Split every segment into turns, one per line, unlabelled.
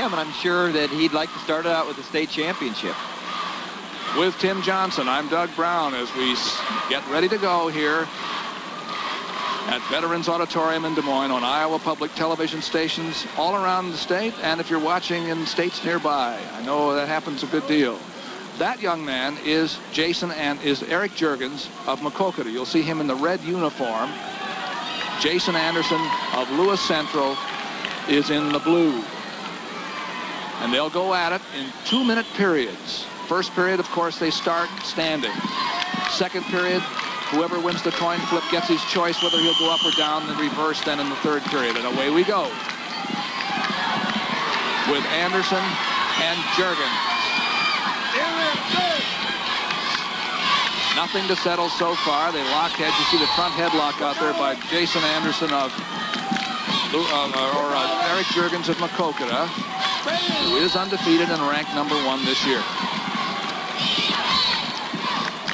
him, and I'm sure that he'd like to start out with the state championship.
With Tim Johnson, I'm Doug Brown as we get ready to go here at Veterans Auditorium in Des Moines on Iowa Public Television stations all around the state, and if you're watching in states nearby. I know that happens a good deal. That young man is Eric Juergens of Maquoketa. You'll see him in the red uniform. Jason Anderson of Lewis Central is in the blue. And they'll go at it in 2-minute periods. First period, of course, they start standing. Second period, whoever wins the coin flip gets his choice whether he'll go up or down, then reverse then in the third period. And away we go with Anderson and Juergens. Nothing to settle so far. They lock heads. You see the front headlock out there by Jason Anderson of Eric Juergens of Maquoketa, who is undefeated and ranked #1 this year.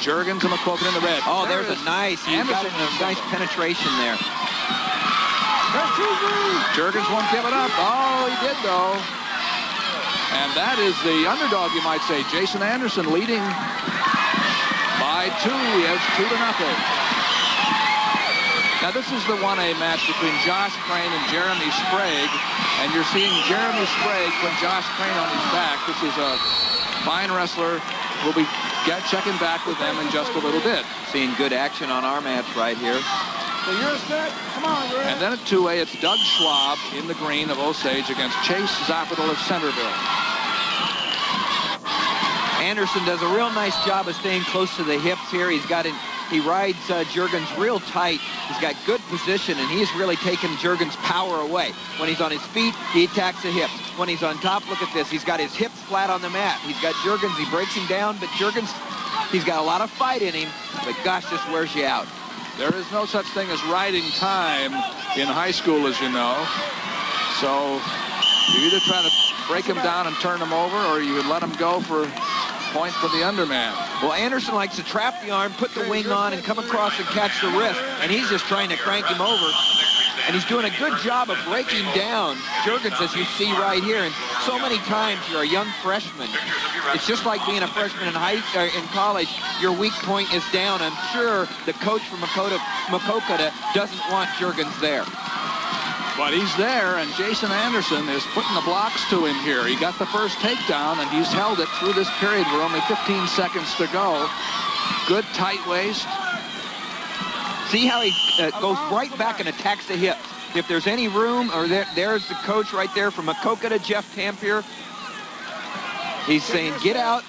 Juergens of Maquoketa in the red.
Oh, there's a nice penetration there.
Juergens won't give it up. Oh, he did though. And that is the underdog, you might say. Jason Anderson leading by 2. He has 2-0. Now this is the 1A match between Josh Crain and Jeremy Sprague. And you're seeing Jeremy Sprague put Josh Crain on his back. This is a fine wrestler. We'll be checking back with them in just a little bit.
Seeing good action on our match right here.
So you're set. Come on, Greg.
And then at 2A, it's Doug Schwab in the green of Osage against Chase Zaputil of Centerville.
Anderson does a real nice job of staying close to the hips here. He rides Juergens real tight. He's got good position, and he's really taken Juergens' power away. When he's on his feet, he attacks the hips. When he's on top, look at this. He's got his hips flat on the mat. He's got Juergens. He breaks him down, but Juergens, he's got a lot of fight in him, but gosh, this wears you out.
There is no such thing as riding time in high school, as you know. So you either try to break him down and turn him over, or you would let him go for point for the underman.
Well, Anderson likes to trap the arm, put the wing on, and come across and catch the wrist. And he's just trying to crank him over. And he's doing a good job of breaking down Juergens, as you see right here. And so many times you're a young freshman. It's just like being a freshman in college. Your weak point is down. I'm sure the coach from Maquoketa doesn't want Juergens there.
But he's there, and Jason Anderson is putting the blocks to him here. He got the first takedown, and he's held it through this period with only 15 seconds to go. Good tight waist.
See how he goes right back and attacks the hips. If there's any room, or there's the coach right there from Maquoketa, Jeff Tampier. He's saying, get out,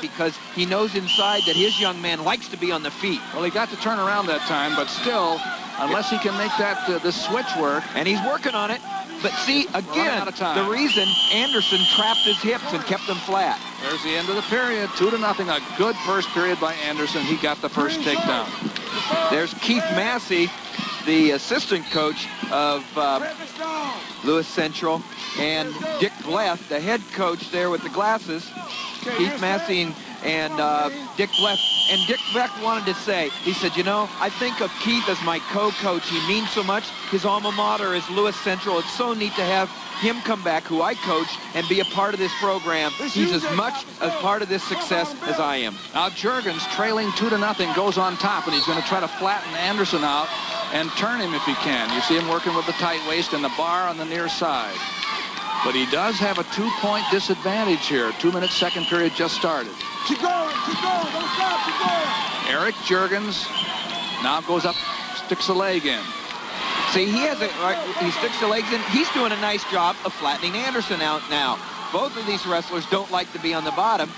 because he knows inside that his young man likes to be on the feet.
Well, he got to turn around that time, but still, unless he can make that this switch work.
And he's working on it. But see, again, the reason Anderson trapped his hips and kept them flat.
There's the end of the period, 2-0. A good first period by Anderson. He got the first takedown.
There's Keith Massey, the assistant coach of Lewis Central, and Dick Bleth, the head coach there with the glasses. Keith Massey and Dick Bleth. And Dick Bleth wanted to say, he said, you know, I think of Keith as my co-coach. He means so much. His alma mater is Lewis Central. It's so neat to have him come back, who I coached, and be a part of this program. He's as much a part of this success as I am.
Now Juergens, trailing 2-0, goes on top, and he's going to try to flatten Anderson out and turn him if he can. You see him working with the tight waist and the bar on the near side. But he does have a 2-point disadvantage here. 2-minute second period just started.
Keep going, don't stop, keep going.
Eric Juergens now goes up, sticks the leg in.
See, he sticks the legs in. He's doing a nice job of flattening Anderson out now. Both of these wrestlers don't like to be on the bottom,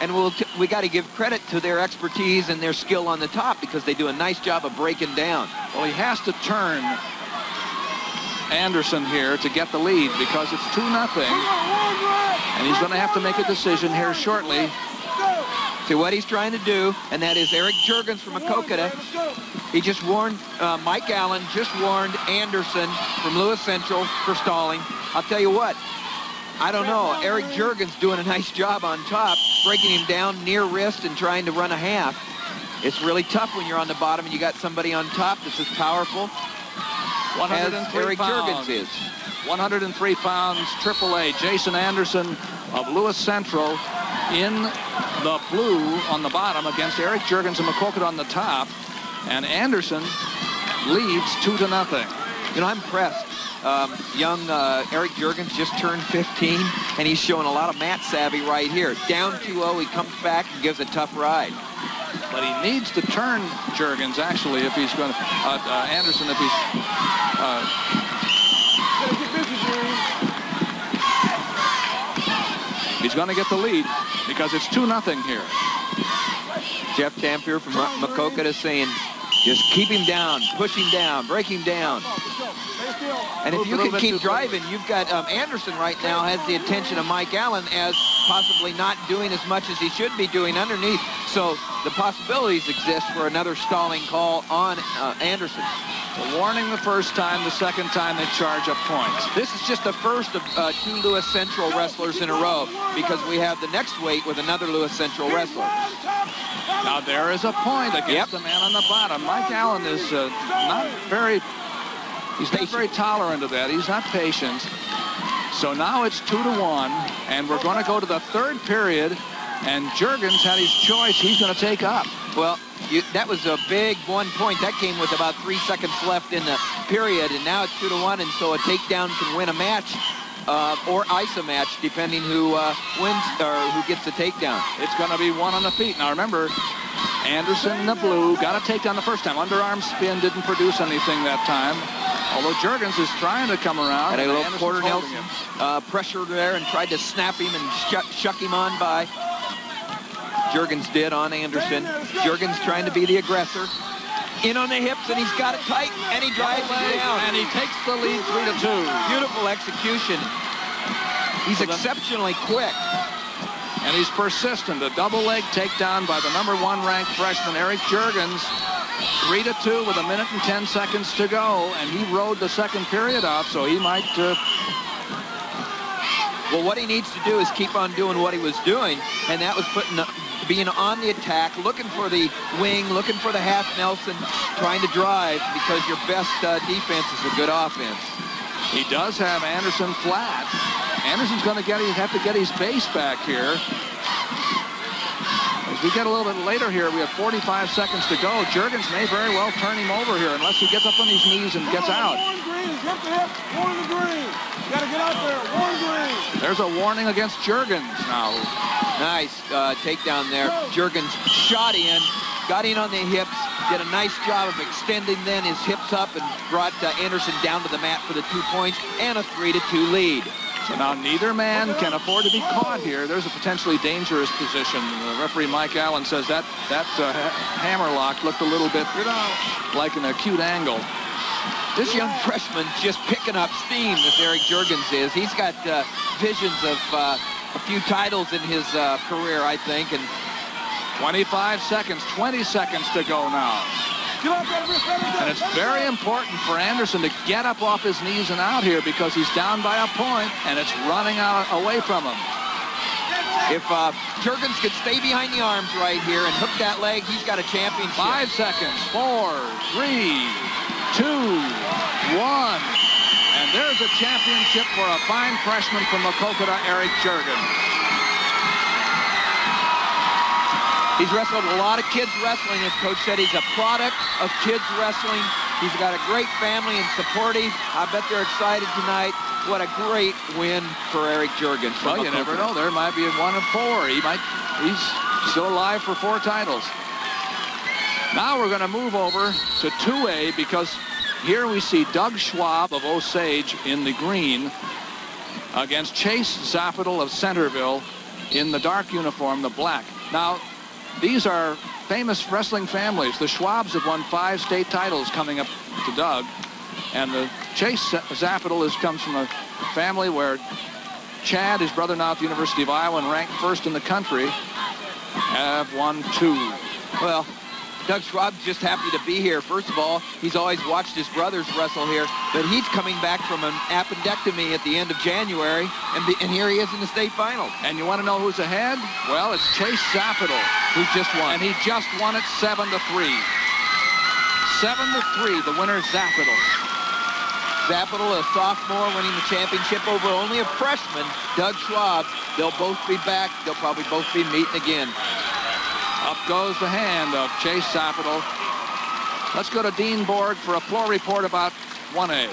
and we got to give credit to their expertise and their skill on the top, because they do a nice job of breaking down.
Well, he has to turn Anderson here to get the lead, because it's 2-0, and he's going to have to make a decision here shortly.
See what he's trying to do, and that is Eric Juergens from Maquoketa. He just warned, Mike Allen just warned Anderson from Lewis Central for stalling. I'll tell you what, I don't know. Eric Juergens doing a nice job on top, breaking him down near wrist and trying to run a half. It's really tough when you're on the bottom and you got somebody on top that's as powerful as Eric Juergens is.
103 pounds, AAA, Jason Anderson of Lewis Central in the blue on the bottom against Eric Juergens and Makokut on the top. And Anderson leads 2-0.
You know, I'm impressed. Young Eric Juergens just turned 15, and he's showing a lot of mat savvy right here. Down 2-0, he comes back and gives a tough ride.
But he needs to turn Juergens, actually, if he's going to, Anderson, if he's, he's going to get the lead, because it's 2-0 here.
Jeff Tampier from Makokut is saying, just keep him down, push him down, break him down. And if you can keep driving, you've got Anderson right now has the attention of Mike Allen as possibly not doing as much as he should be doing underneath. So the possibilities exist for another stalling call on Anderson.
The warning the first time, the second time they charge up points.
This is just the first of 2 Lewis Central wrestlers in a row, because we have the next weight with another Lewis Central wrestler.
Now there is a point against the man on the bottom. Mike Allen is not very, he's not very tolerant of that. He's not patient. So now it's 2-1, and we're going to go to the third period, and Juergens had his choice. He's going to take up.
Well, that was a big 1 point. That came with about 3 seconds left in the period, and now it's 2-1, and so a takedown can win a match or ice a match, depending who wins or who gets the takedown.
It's going to be 1 on the feet. Now remember, Anderson in the blue got a takedown the first time. Underarm spin didn't produce anything that time. Although Juergens is trying to come around.
Had a little
Anderson's
quarter
holding
Nelson pressure there and tried to snap him and shuck him on by. Juergens did on Anderson. Juergens trying to be the aggressor. In on the hips, and he's got it tight, and he drives it down.
And he takes the lead 3-2.
Beautiful execution. He's exceptionally quick.
And he's persistent. A double leg takedown by the #1 ranked freshman, Eric Juergens. 3-2 with 1 minute and 10 seconds to go. And he rode the second period out, so he might...
Well, what he needs to do is keep on doing what he was doing, and that was being on the attack, looking for the wing, looking for the half Nelson, trying to drive, because your best defense is a good offense.
He does have Anderson flat. Anderson's going to have to get his base back here. As we get a little bit later here, we have 45 seconds to go. Juergens may very well turn him over here unless he gets up on his knees and gets out.
Gotta get out there. Warren Green.
There's a warning against Juergens now.
Nice takedown there. Juergens shot in, got in on the hips, did a nice job of extending then his hips up and brought Anderson down to the mat for the 2 points and a 3-2 lead.
So now neither man can afford to be caught here. There's a potentially dangerous position. The referee Mike Allen says that hammerlock looked a little bit like an acute angle.
This young freshman just picking up steam, this Eric Juergens is. He's got visions of a few titles in his career, I think. And
25 seconds, 20 seconds to go now. And it's very important for Anderson to get up off his knees and out here, because he's down by a point and it's running out away from him.
If Juergens could stay behind the arms right here and hook that leg, he's got a championship.
5 seconds, 4, 3, 2, 1. And there's a championship for a fine freshman from Makokut, Eric Juergens.
He's wrestled a lot of kids wrestling. As Coach said, he's a product of kids wrestling. He's got a great family and supportive. I bet they're excited tonight. What a great win for Eric Juergens.
Well, you never know. There might be a 1 of 4. He's still alive for 4 titles. Now we're going to move over to 2A, because here we see Doug Schwab of Osage in the green against Chase Zaputil of Centerville in the dark uniform, the black. Now, these are famous wrestling families. The Schwabs have won 5 state titles coming up to Doug. And the Chase Zaputil comes from a family where Chad, his brother now at the University of Iowa and ranked 1st in the country, have won 2.
Well, Doug Schwab's just happy to be here. First of all, he's always watched his brothers wrestle here, but he's coming back from an appendectomy at the end of January, and here he is in the state finals.
And you want to know who's ahead? Well, it's Chase Zaputil,
who just won.
And he just won it 7-3. 7-3, the winner is Zaputil.
Zaputil, a sophomore, winning the championship over only a freshman, Doug Schwab. They'll both be back. They'll probably both be meeting again.
Up goes the hand of Chase Zaputil. Let's go to Dean Borg for a floor report about 1A.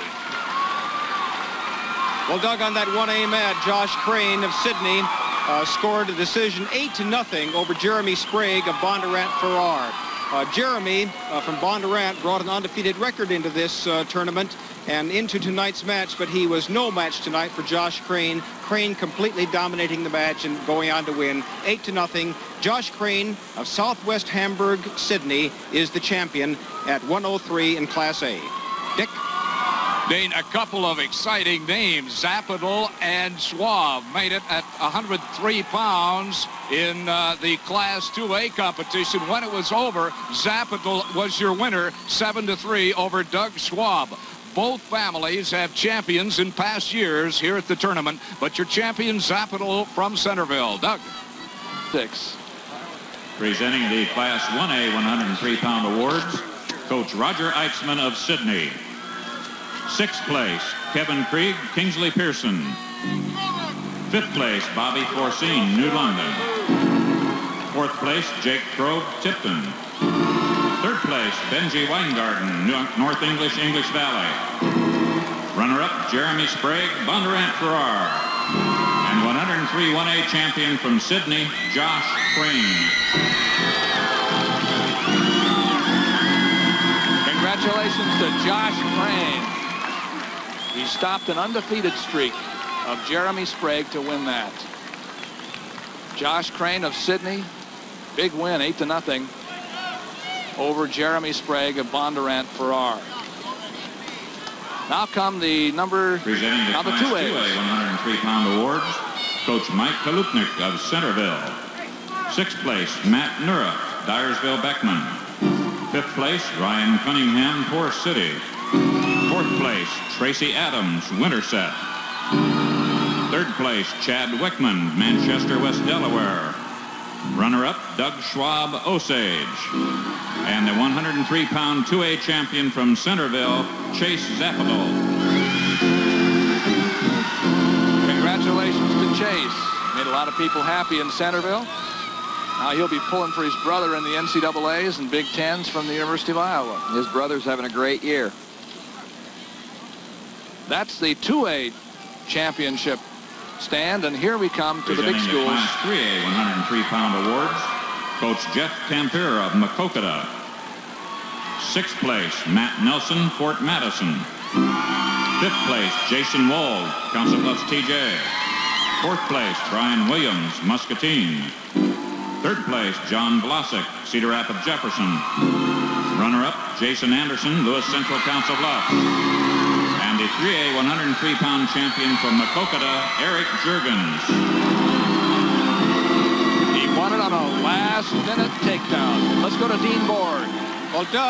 Well, Doug, on that 1A match, Josh Crain of Sydney scored a decision 8-0 over Juergens-Sprague of Bondurant-Farrar. Jeremy from Bondurant brought an undefeated record into this tournament and into tonight's match, but he was no match tonight for Josh Crain. Crain completely dominating the match and going on to win 8-0. Josh Crain of Southwest Hamburg, Sydney, is the champion at 103 in Class A. Dick?
Dean, a couple of exciting names. Zaputil and Schwab made it at 103 pounds in the Class 2A competition. When it was over, Zaputil was your winner, 7-3 over Doug Schwab. Both families have champions in past years here at the tournament, but your champion, Zaputil from Centerville. Doug.
6.
Presenting the Class 1A 103-pound awards, Coach Roger Eitzman of Sydney. 6th place, Kevin Krieg, Kingsley Pearson. 5th place, Bobby Forcine, New London. 4th place, Jake Crowe, Tipton. 3rd place, Benji Weingarten, North English Valley. Runner-up, Juergens-Sprague, Bondurant-Farrar. And 103 1A champion from Sydney, Josh Crain.
Congratulations to Josh Crain. He stopped an undefeated streak of Juergens-Sprague to win that. Josh Crain of Sydney, big win, 8-0 over Juergens-Sprague of Bondurant-Farrar. Now come the
Presenting the Class 2A 103-pound awards, Coach Mike Kalupnik of Centerville. 6th place, Matt Nura, Dyersville Beckman. 5th place, Ryan Cunningham, Forest City. 4th place, Tracy Adams, Winterset. 3rd place, Chad Wickman, Manchester, West Delaware. Runner-up, Doug Schwab, Osage. And the 103-pound 2A champion from Centerville, Chase Zaputil.
Congratulations to Chase. Made a lot of people happy in Centerville. Now he'll be pulling for his brother in the NCAAs and Big Tens from the University of Iowa.
His brother's having a great year.
That's the 2A championship stand, and here we come to the big
Presenting
schools.
Class 3A 103-pound awards, Coach Jeff Tampere of Maquoketa. 6th place, Matt Nelson, Fort Madison. 5th place, Jason Wald, Council Bluffs TJ. 4th place, Brian Williams, Muscatine. 3rd place, John Vlasic, Cedar Rapids Jefferson. Runner-up, Jason Anderson, Lewis Central Council Bluffs. And the 3A 103-pound champion from Maquoketa, Eric Juergens.
He won it on a last-minute takedown. Let's go to Dean Borg.
Well, Doug.